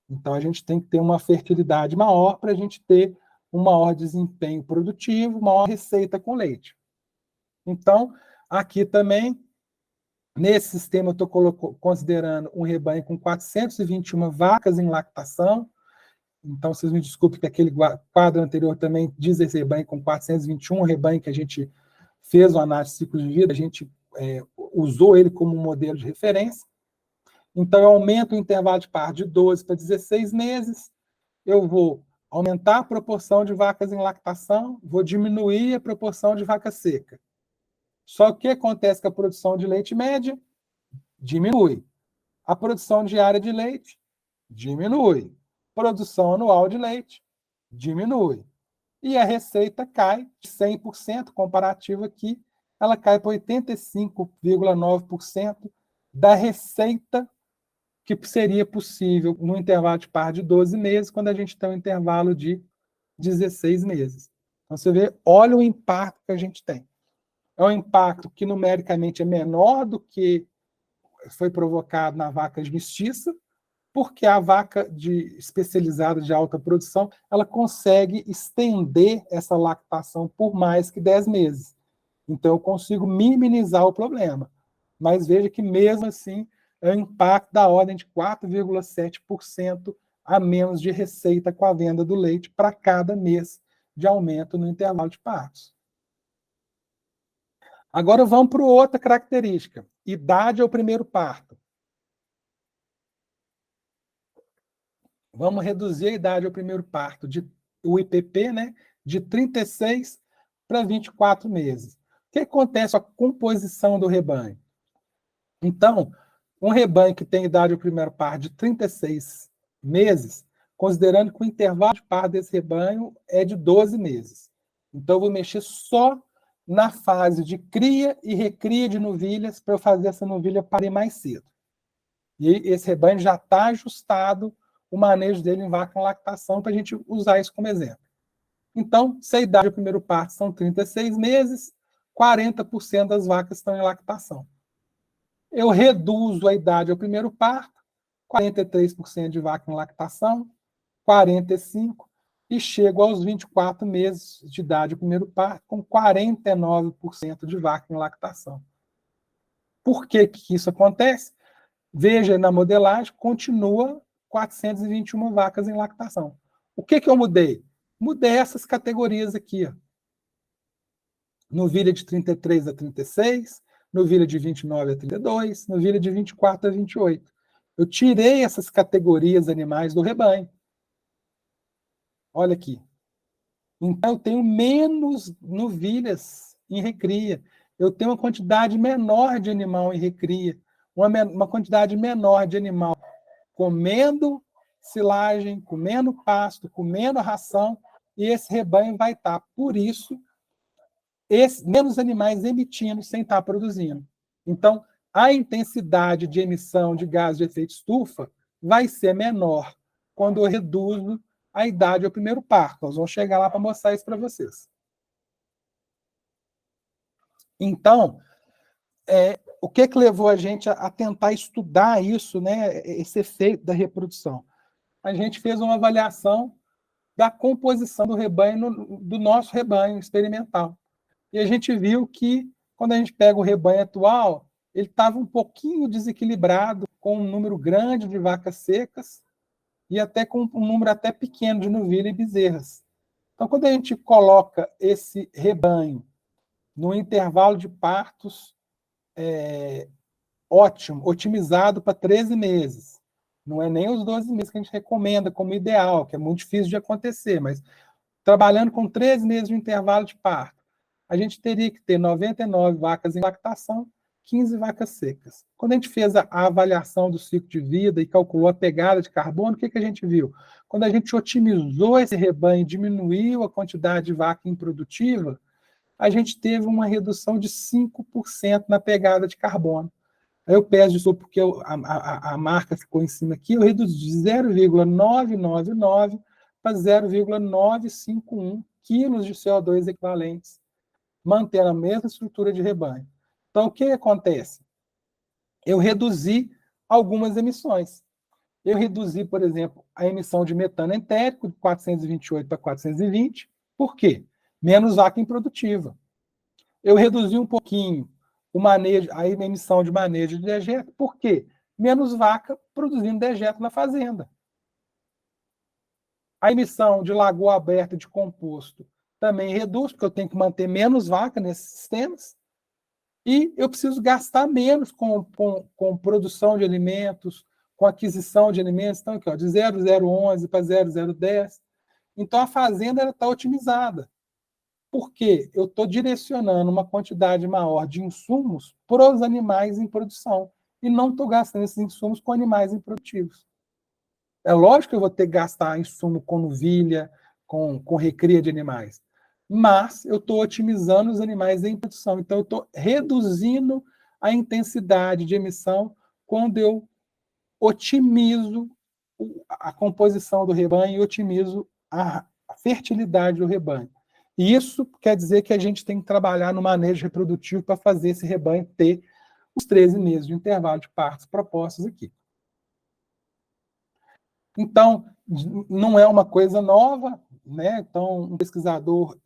Então, a gente tem que ter uma fertilidade maior para a gente ter um maior desempenho produtivo, maior receita com leite. Então, aqui também, nesse sistema, eu estou considerando um rebanho com 421 vacas em lactação. Então, vocês me desculpem que aquele quadro anterior também diz esse rebanho com 421, rebanho que a gente fez uma análise de ciclo de vida, a gente usou ele como um modelo de referência. Então, eu aumento o intervalo de parto de 12 para 16 meses, eu vou aumentar a proporção de vacas em lactação, vou diminuir a proporção de vaca seca. Só que o que acontece com a produção de leite média? Diminui. A produção diária de leite? Diminui. Produção anual de leite? Diminui. E a receita cai de 100%, comparativo aqui, ela cai para 85,9% da receita que seria possível no intervalo de parto de 12 meses, quando a gente tem um intervalo de 16 meses. Então, você vê, olha o impacto que a gente tem. É um impacto que numericamente é menor do que foi provocado na vaca de mestiça, porque a vaca especializada de alta produção, ela consegue estender essa lactação por mais que 10 meses. Então, eu consigo minimizar o problema. Mas veja que, mesmo assim, é o impacto da ordem de 4,7% a menos de receita com a venda do leite para cada mês de aumento no intervalo de partos. Agora vamos para outra característica, idade ao primeiro parto. Vamos reduzir a idade ao primeiro parto, o IPP, né, de 36 para 24 meses. O que acontece com a composição do rebanho? Então, um rebanho que tem idade ao primeiro parto de 36 meses, considerando que o intervalo de parto desse rebanho é de 12 meses. Então, eu vou mexer só na fase de cria e recria de novilhas para eu fazer essa novilha parir mais cedo. E esse rebanho já está ajustado o manejo dele em vaca em lactação para a gente usar isso como exemplo. Então, se a idade do primeiro parto são 36 meses, 40% das vacas estão em lactação. Eu reduzo a idade ao primeiro parto, 43% de vaca em lactação, 45%, e chego aos 24 meses de idade ao primeiro parto, com 49% de vaca em lactação. Por que isso acontece? Veja na modelagem, continua 421 vacas em lactação. O que eu mudei? Mudei essas categorias aqui. Ó. Novilha de 33 a 36, novilha de 29 a 32, novilha de 24 a 28. Eu tirei essas categorias animais do rebanho. Olha aqui. Então, eu tenho menos novilhas em recria. Eu tenho uma quantidade menor de animal em recria. Uma quantidade menor de animal comendo silagem, comendo pasto, comendo ração, e esse rebanho vai estar, por isso, menos animais emitindo sem estar produzindo. Então, a intensidade de emissão de gás de efeito estufa vai ser menor quando eu reduzo a idade ao primeiro parto. Nós vamos chegar lá para mostrar isso para vocês. Então, o que levou a gente a tentar estudar isso, né, esse efeito da reprodução? A gente fez uma avaliação da composição do rebanho, do nosso rebanho experimental. E a gente viu que, quando a gente pega o rebanho atual, ele estava um pouquinho desequilibrado, com um número grande de vacas secas e até com um número até pequeno de novilha e bezerras. Então, quando a gente coloca esse rebanho no intervalo de partos ótimo, otimizado para 13 meses, não é nem os 12 meses que a gente recomenda como ideal, que é muito difícil de acontecer, mas trabalhando com 13 meses de intervalo de parto, a gente teria que ter 99 vacas em lactação, 15 vacas secas. Quando a gente fez a avaliação do ciclo de vida e calculou a pegada de carbono, o que a gente viu? Quando a gente otimizou esse rebanho e diminuiu a quantidade de vaca improdutiva, a gente teve uma redução de 5% na pegada de carbono. Aí eu peço desculpa porque a marca ficou em cima aqui, eu reduzi de 0,999 para 0,951 quilos de CO2 equivalentes, mantendo a mesma estrutura de rebanho. Então, o que acontece? Eu reduzi algumas emissões. Eu reduzi, por exemplo, a emissão de metano entérico de 428 para 420. Por quê? Menos vaca improdutiva. Eu reduzi um pouquinho a emissão de manejo de dejeto. Por quê? Menos vaca produzindo dejeto na fazenda. A emissão de lagoa aberta de composto também reduz, porque eu tenho que manter menos vaca nesses sistemas. E eu preciso gastar menos com produção de alimentos, com aquisição de alimentos. Então, aqui, ó, de 0,011 para 0,010. Então, a fazenda está otimizada. Por quê? Eu estou direcionando uma quantidade maior de insumos para os animais em produção e não estou gastando esses insumos com animais improdutivos. É lógico que eu vou ter que gastar insumo com novilha, com recria de animais, mas eu estou otimizando os animais em produção. Então, eu estou reduzindo a intensidade de emissão quando eu otimizo a composição do rebanho e otimizo a fertilidade do rebanho. E isso quer dizer que a gente tem que trabalhar no manejo reprodutivo para fazer esse rebanho ter os 13 meses de intervalo de partos propostos aqui. Então, não é uma coisa nova, né? Então, um pesquisador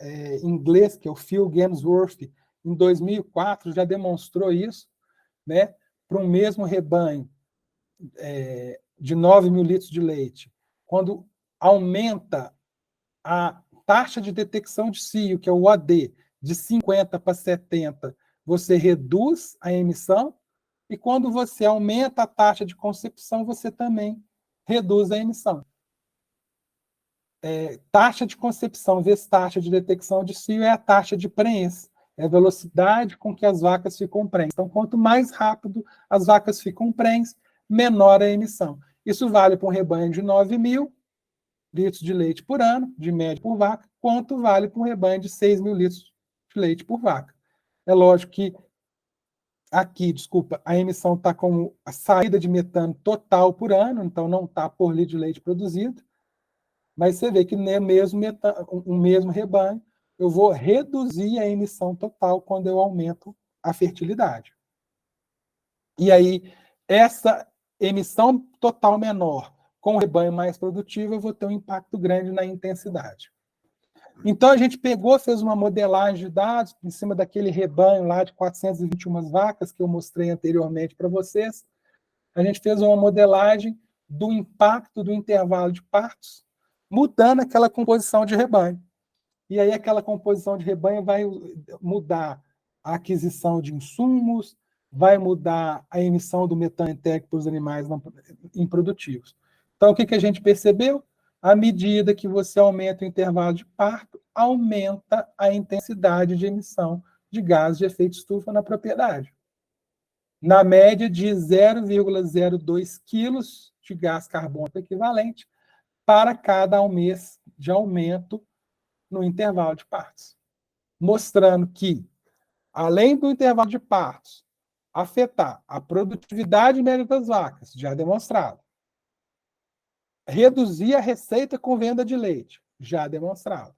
inglês, que é o Phil Gainsworth, em 2004 já demonstrou isso, né? Para um mesmo rebanho de 9 mil litros de leite, quando aumenta a taxa de detecção de cio, que é o OD, de 50 para 70, você reduz a emissão, e quando você aumenta a taxa de concepção, você também reduz a emissão. Taxa de concepção vezes taxa de detecção de cio é a taxa de prenhez, é a velocidade com que as vacas ficam prenhes. Então, quanto mais rápido as vacas ficam prenhes, menor a emissão. Isso vale para um rebanho de 9 mil litros de leite por ano, de média por vaca, quanto vale para um rebanho de 6 mil litros de leite por vaca. É lógico que aqui, desculpa, a emissão está com a saída de metano total por ano, então não está por litro de leite produzido, mas você vê que no mesmo rebanho, eu vou reduzir a emissão total quando eu aumento a fertilidade. E aí, essa emissão total menor com o rebanho mais produtivo, eu vou ter um impacto grande na intensidade. Então, a gente pegou, fez uma modelagem de dados em cima daquele rebanho lá de 421 vacas que eu mostrei anteriormente para vocês. A gente fez uma modelagem do impacto do intervalo de partos, mudando aquela composição de rebanho. E aí, aquela composição de rebanho vai mudar a aquisição de insumos, vai mudar a emissão do metano entérico para os animais improdutivos. Então, o que a gente percebeu? À medida que você aumenta o intervalo de parto, aumenta a intensidade de emissão de gases de efeito estufa na propriedade. Na média de 0,02 quilos de gás carbônico equivalente para cada mês de aumento no intervalo de partos. Mostrando que, além do intervalo de partos afetar a produtividade média das vacas, já demonstrado, reduzir a receita com venda de leite, já demonstrado.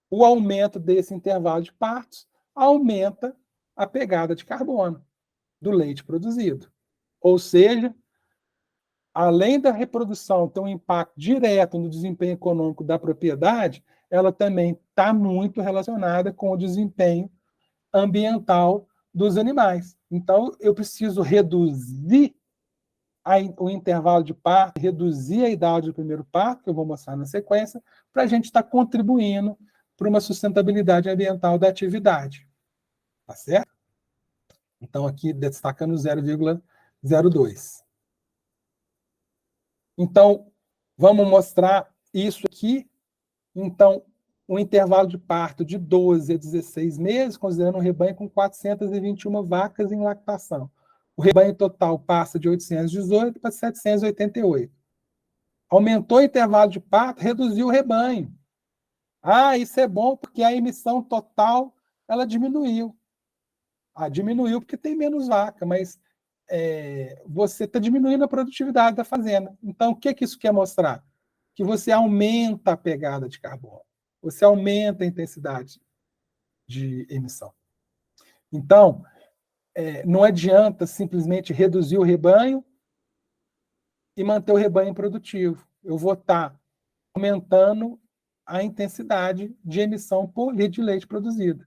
O aumento desse intervalo de partos aumenta a pegada de carbono do leite produzido. Ou seja, além da reprodução ter um impacto direto no desempenho econômico da propriedade, ela também está muito relacionada com o desempenho ambiental dos animais. Então, eu preciso reduzir o intervalo de parto, reduzir a idade do primeiro parto, que eu vou mostrar na sequência, para a gente estar contribuindo para uma sustentabilidade ambiental da atividade. Tá certo? Então, aqui destacando 0,02. Então, vamos mostrar isso aqui. Então, um intervalo de parto de 12 a 16 meses, considerando um rebanho com 421 vacas em lactação. O rebanho total passa de 818 para 788. Aumentou o intervalo de parto, reduziu o rebanho. Ah, isso é bom porque a emissão total ela diminuiu. Diminuiu porque tem menos vaca, mas você está diminuindo a produtividade da fazenda. Então, o que isso quer mostrar? Que você aumenta a pegada de carbono, você aumenta a intensidade de emissão. Então, não adianta simplesmente reduzir o rebanho e manter o rebanho produtivo. Eu vou estar aumentando a intensidade de emissão por litro de leite produzido.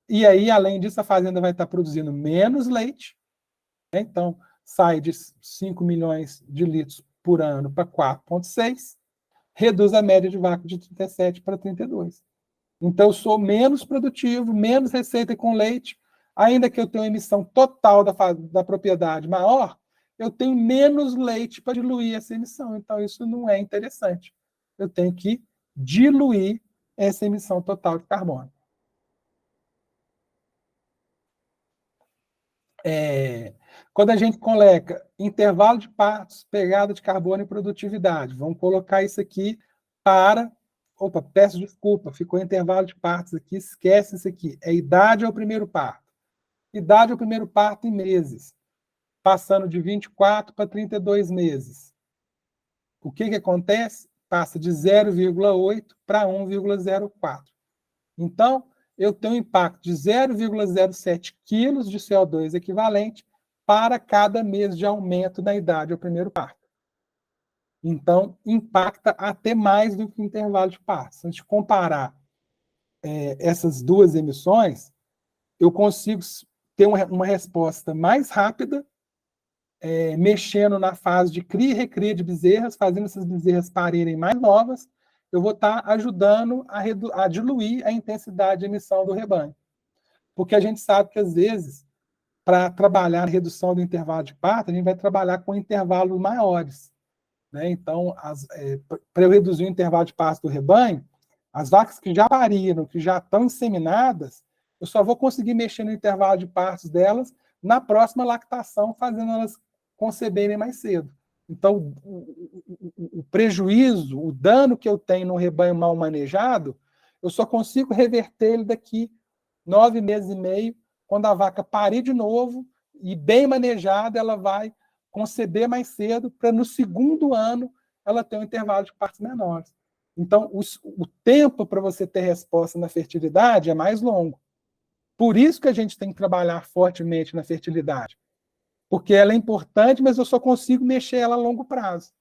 E aí, além disso, a fazenda vai estar produzindo menos leite, né? Então, sai de 5 milhões de litros por ano para 4,6, reduz a média de vaca de 37 para 32. Então, eu sou menos produtivo, menos receita com leite, ainda que eu tenha uma emissão total da propriedade maior, eu tenho menos leite para diluir essa emissão. Então, isso não é interessante. Eu tenho que diluir essa emissão total de carbono. Quando a gente coloca intervalo de partos, pegada de carbono e produtividade, vamos colocar isso aqui para... Opa, peço desculpa, ficou intervalo de partos aqui, esquece isso aqui. É idade ao primeiro parto. Idade ao primeiro parto em meses, passando de 24 para 32 meses. O que acontece? Passa de 0,8 para 1,04. Então, eu tenho um impacto de 0,07 quilos de CO2 equivalente para cada mês de aumento da idade ao primeiro parto. Então, impacta até mais do que o intervalo de parto. Se a gente comparar essas duas emissões, eu consigo ter uma resposta mais rápida mexendo na fase de cria e recria de bezerras, fazendo essas bezerras parirem mais novas, eu vou estar ajudando a diluir a intensidade de emissão do rebanho. Porque a gente sabe que, às vezes, para trabalhar a redução do intervalo de parto, a gente vai trabalhar com intervalos maiores. Né? Então, para eu reduzir o intervalo de parto do rebanho, as vacas que já pariram, que já estão inseminadas, eu só vou conseguir mexer no intervalo de partos delas na próxima lactação, fazendo elas conceberem mais cedo. Então, o prejuízo, o dano que eu tenho no rebanho mal manejado, eu só consigo reverter ele daqui 9 meses e meio, quando a vaca parir de novo e bem manejada, ela vai conceber mais cedo, para no segundo ano ela ter um intervalo de partos menores. Então, o tempo para você ter resposta na fertilidade é mais longo. Por isso que a gente tem que trabalhar fortemente na fertilidade. Porque ela é importante, mas eu só consigo mexer ela a longo prazo.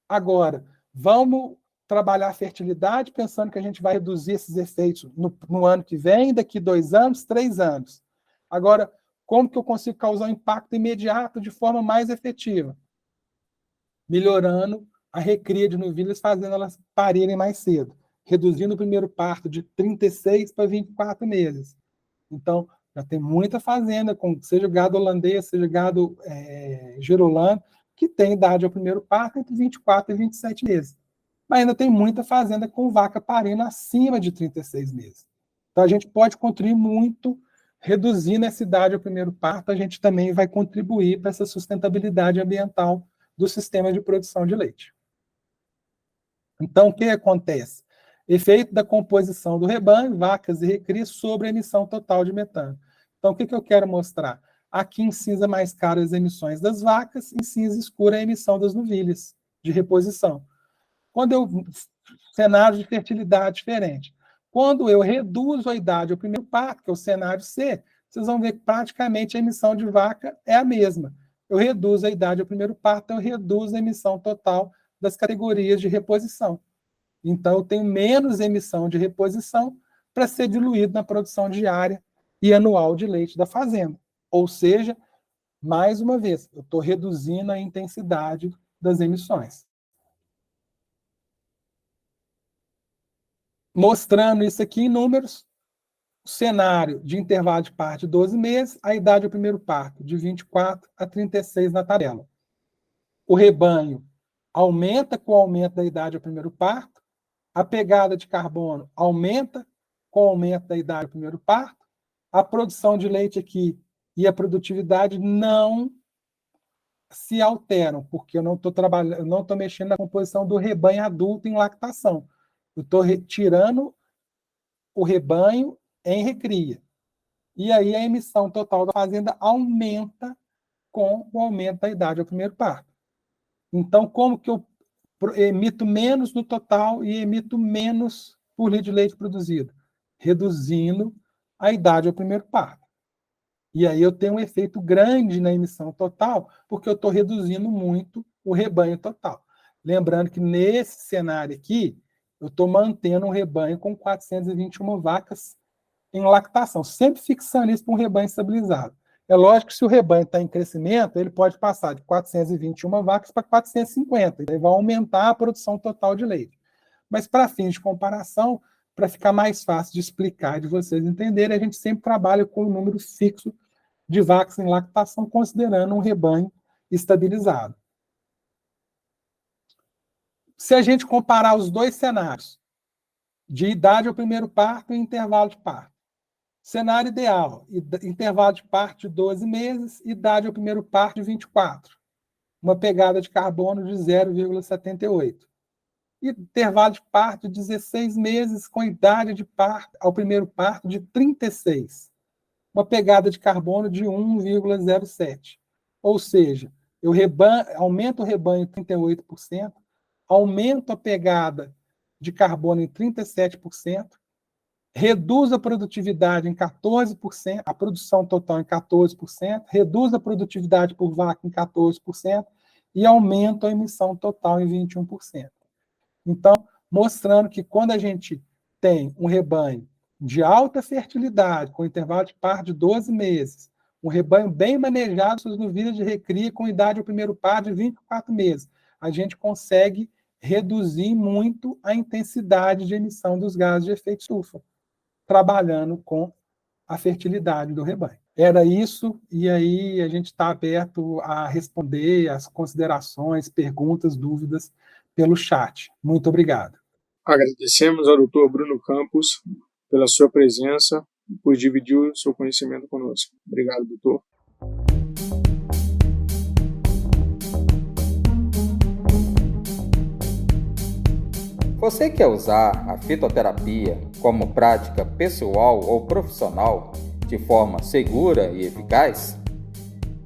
Agora, vamos trabalhar a fertilidade pensando que a gente vai reduzir esses efeitos no ano que vem, daqui 2 anos, 3 anos. Agora, como que eu consigo causar um impacto imediato de forma mais efetiva? Melhorando a recria de novilhas, fazendo elas parirem mais cedo, reduzindo o primeiro parto de 36 para 24 meses. Então, já tem muita fazenda, seja gado holandês, seja gado girolando, que tem idade ao primeiro parto entre 24 e 27 meses. Mas ainda tem muita fazenda com vaca parindo acima de 36 meses. Então, a gente pode contribuir muito reduzindo essa idade ao primeiro parto, a gente também vai contribuir para essa sustentabilidade ambiental do sistema de produção de leite. Então, o que acontece? Efeito da composição do rebanho, vacas e recrias sobre a emissão total de metano. Então, o que eu quero mostrar? Aqui em cinza mais claro as emissões das vacas, em cinza escura a emissão das novilhas de reposição. Cenário de fertilidade diferente. Quando eu reduzo a idade ao primeiro parto, que é o cenário C, vocês vão ver que praticamente a emissão de vaca é a mesma. Eu reduzo a idade ao primeiro parto, eu reduzo a emissão total das categorias de reposição. Então, eu tenho menos emissão de reposição para ser diluído na produção diária e anual de leite da fazenda. Ou seja, mais uma vez, eu estou reduzindo a intensidade das emissões. Mostrando isso aqui em números, o cenário de intervalo de parto de 12 meses, a idade ao primeiro parto de 24 a 36 na tabela. O rebanho aumenta com o aumento da idade ao primeiro parto, a pegada de carbono aumenta com o aumento da idade ao primeiro parto, a produção de leite aqui e a produtividade não se alteram, porque eu não estou trabalhando, não estou mexendo na composição do rebanho adulto em lactação. Eu estou retirando o rebanho em recria. E aí a emissão total da fazenda aumenta com o aumento da idade ao primeiro parto. Então, como que eu emito menos no total e emito menos por litro de leite produzido? Reduzindo a idade ao primeiro parto. E aí eu tenho um efeito grande na emissão total, porque eu estou reduzindo muito o rebanho total. Lembrando que nesse cenário aqui, eu estou mantendo um rebanho com 421 vacas em lactação, sempre fixando isso para um rebanho estabilizado. É lógico que se o rebanho está em crescimento, ele pode passar de 421 vacas para 450, e vai aumentar a produção total de leite. Mas para fins de comparação, para ficar mais fácil de explicar e de vocês entenderem, a gente sempre trabalha com um número fixo de vacas em lactação, considerando um rebanho estabilizado. Se a gente comparar os dois cenários, de idade ao primeiro parto e intervalo de parto. Cenário ideal, intervalo de parto de 12 meses, idade ao primeiro parto de 24. Uma pegada de carbono de 0,78. Intervalo de parto de 16 meses, com idade de parto ao primeiro parto de 36. Uma pegada de carbono de 1,07. Ou seja, eu aumento o rebanho em 38%, aumento a pegada de carbono em 37%, reduz a produtividade em 14%, a produção total em 14%, reduz a produtividade por vaca em 14% e aumenta a emissão total em 21%. Então, mostrando que quando a gente tem um rebanho de alta fertilidade, com intervalo de parto de 12 meses, Um rebanho bem manejado, suas novilhas de recria com idade ao primeiro par de 24 meses. A gente consegue reduzir muito a intensidade de emissão dos gases de efeito estufa, trabalhando com a fertilidade do rebanho. Era isso, e aí a gente está aberto a responder as considerações, perguntas, dúvidas pelo chat. Muito obrigado. Agradecemos ao Dr. Bruno Campos pela sua presença e por dividir o seu conhecimento conosco. Obrigado, doutor. Você quer usar a fitoterapia como prática pessoal ou profissional de forma segura e eficaz?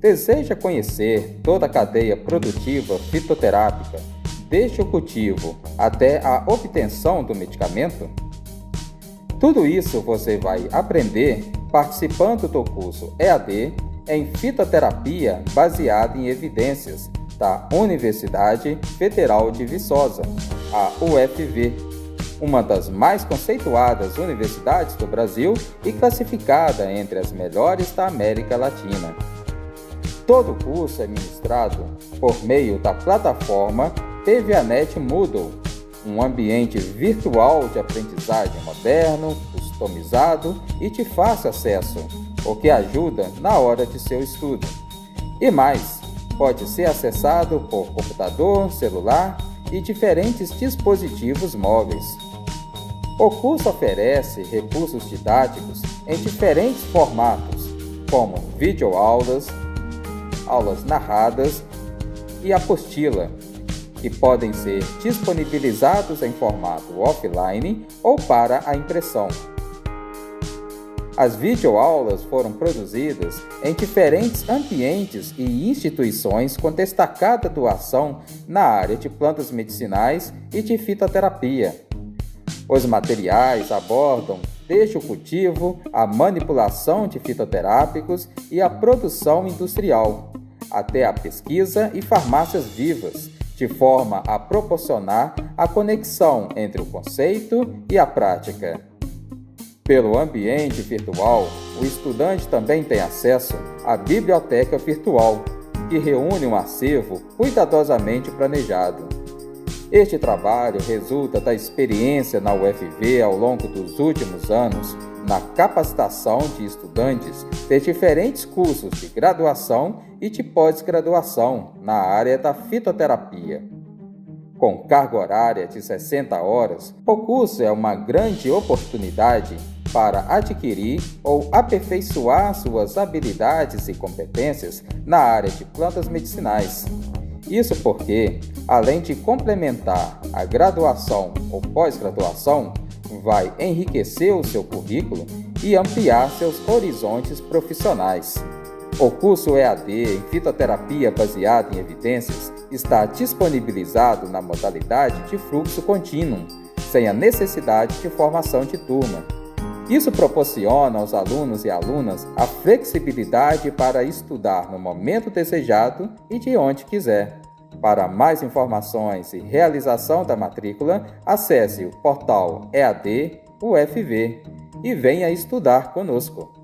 Deseja conhecer toda a cadeia produtiva fitoterápica, desde o cultivo até a obtenção do medicamento? Tudo isso você vai aprender participando do curso EAD em Fitoterapia baseado em evidências da Universidade Federal de Viçosa, a UFV, uma das mais conceituadas universidades do Brasil e classificada entre as melhores da América Latina. Todo o curso é ministrado por meio da plataforma PVANet Moodle, um ambiente virtual de aprendizagem moderno, customizado e de fácil acesso, o que ajuda na hora de seu estudo. E mais, pode ser acessado por computador, celular e diferentes dispositivos móveis. O curso oferece recursos didáticos em diferentes formatos, como videoaulas, aulas narradas e apostila, que podem ser disponibilizados em formato offline ou para a impressão. As videoaulas foram produzidas em diferentes ambientes e instituições com destacada atuação na área de plantas medicinais e de fitoterapia. Os materiais abordam desde o cultivo, a manipulação de fitoterápicos e a produção industrial, até a pesquisa e farmácias vivas, de forma a proporcionar a conexão entre o conceito e a prática. Pelo ambiente virtual, o estudante também tem acesso à biblioteca virtual, que reúne um acervo cuidadosamente planejado. Este trabalho resulta da experiência na UFV ao longo dos últimos anos na capacitação de estudantes de diferentes cursos de graduação e de pós-graduação na área da fitoterapia. Com carga horária de 60 horas, o curso é uma grande oportunidade para adquirir ou aperfeiçoar suas habilidades e competências na área de plantas medicinais. Isso porque, além de complementar a graduação ou pós-graduação, vai enriquecer o seu currículo e ampliar seus horizontes profissionais. O curso EAD em Fitoterapia baseado em evidências está disponibilizado na modalidade de fluxo contínuo, sem a necessidade de formação de turma. Isso proporciona aos alunos e alunas a flexibilidade para estudar no momento desejado e de onde quiser. Para mais informações e realização da matrícula, acesse o portal EAD UFV e venha estudar conosco.